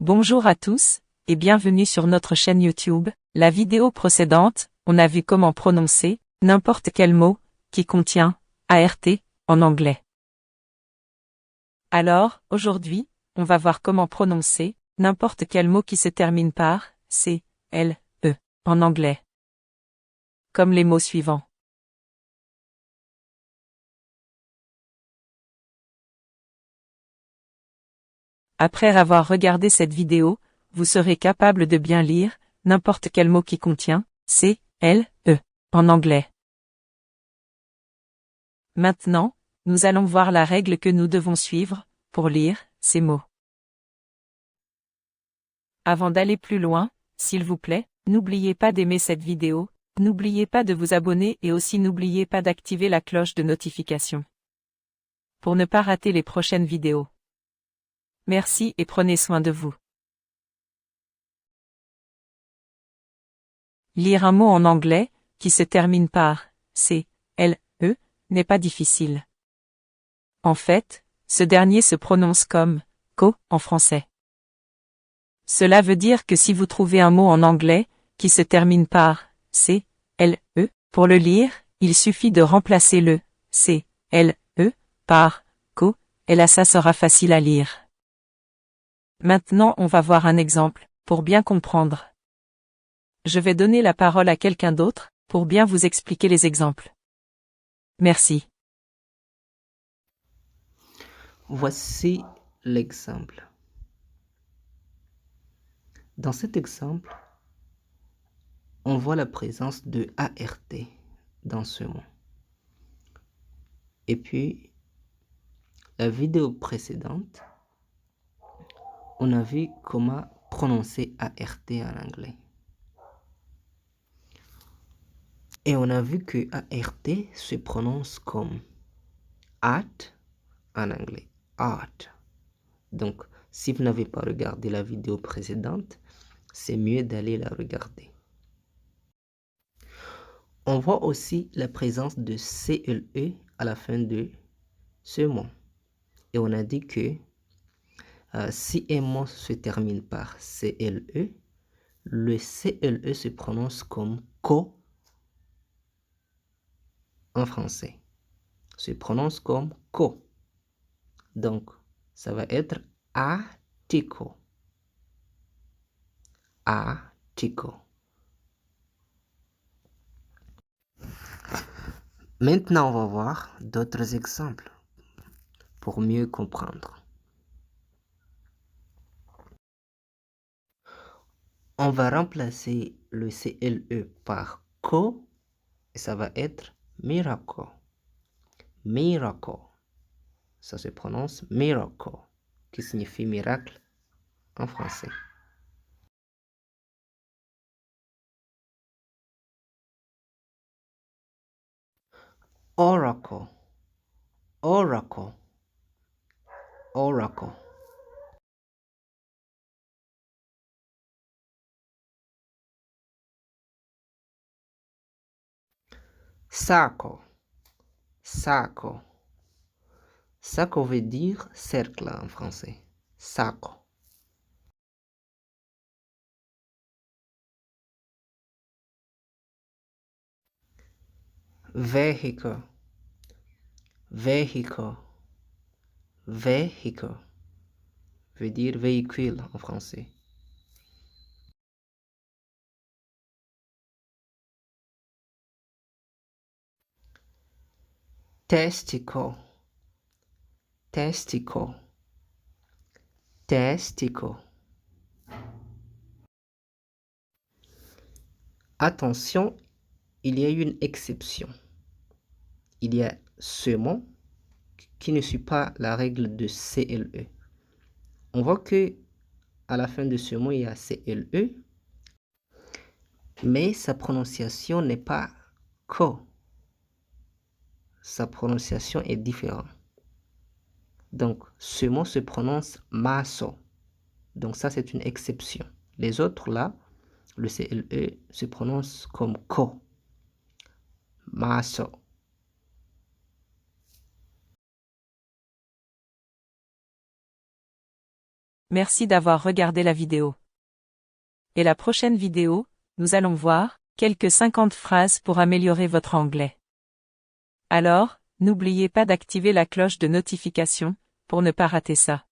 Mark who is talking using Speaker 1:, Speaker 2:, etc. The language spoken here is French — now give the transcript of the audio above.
Speaker 1: Bonjour à tous, et bienvenue sur notre chaîne YouTube. La vidéo précédente, on a vu comment prononcer n'importe quel mot qui contient ART en anglais. Alors, aujourd'hui, on va voir comment prononcer n'importe quel mot qui se termine par C, L, E en anglais. Comme les mots suivants. Après avoir regardé cette vidéo, vous serez capable de bien lire n'importe quel mot qui contient C, L, E en anglais. Maintenant, nous allons voir la règle que nous devons suivre pour lire ces mots. Avant d'aller plus loin, s'il vous plaît, n'oubliez pas d'aimer cette vidéo, n'oubliez pas de vous abonner et aussi n'oubliez pas d'activer la cloche de notification pour ne pas rater les prochaines vidéos. Merci et prenez soin de vous. Lire un mot en anglais, qui se termine par C, L, E, n'est pas difficile. En fait, ce dernier se prononce comme co en français. Cela veut dire que si vous trouvez un mot en anglais, qui se termine par C, L, E, pour le lire, il suffit de remplacer le C, L, E par co, et là ça sera facile à lire. Maintenant on va voir un exemple, pour bien comprendre. Je vais donner la parole à quelqu'un d'autre, pour bien vous expliquer les exemples. Merci.
Speaker 2: Voici l'exemple. Dans cet exemple, on voit la présence de ART dans ce mot. Et puis, la vidéo précédente, on a vu comment prononcer ART en anglais. Et on a vu que ART se prononce comme art en anglais. Art. Donc, si vous n'avez pas regardé la vidéo précédente, c'est mieux d'aller la regarder. On voit aussi la présence de CLE à la fin de ce mot. Et on a dit que si un mot se termine par CLE, le CLE se prononce comme co en français. Se prononce comme co. Donc, ça va être article. Article. Maintenant, on va voir d'autres exemples pour mieux comprendre. On va remplacer le CLE par co et ça va être miracle. Miracle. Ça se prononce miracle, qui signifie miracle en français. Oracle. Oracle. Oracle. Circle. Circle. Circle veut dire cercle en français. Circle. Vehicle. Vehicle. Vehicle veut dire véhicule en français. Testicle. Testicle. Testicle. Attention, il y a une exception. Il y a ce mot qui ne suit pas la règle de CLE. On voit que à la fin de ce mot, il y a CLE, mais sa prononciation n'est pas co. Sa prononciation est différente. Donc, ce mot se prononce maso. Donc, ça, c'est une exception. Les autres, là, le CLE se prononce comme co. Maso.
Speaker 1: Merci d'avoir regardé la vidéo. Et la prochaine vidéo, nous allons voir quelques 50 phrases pour améliorer votre anglais. Alors, n'oubliez pas d'activer la cloche de notification pour ne pas rater ça.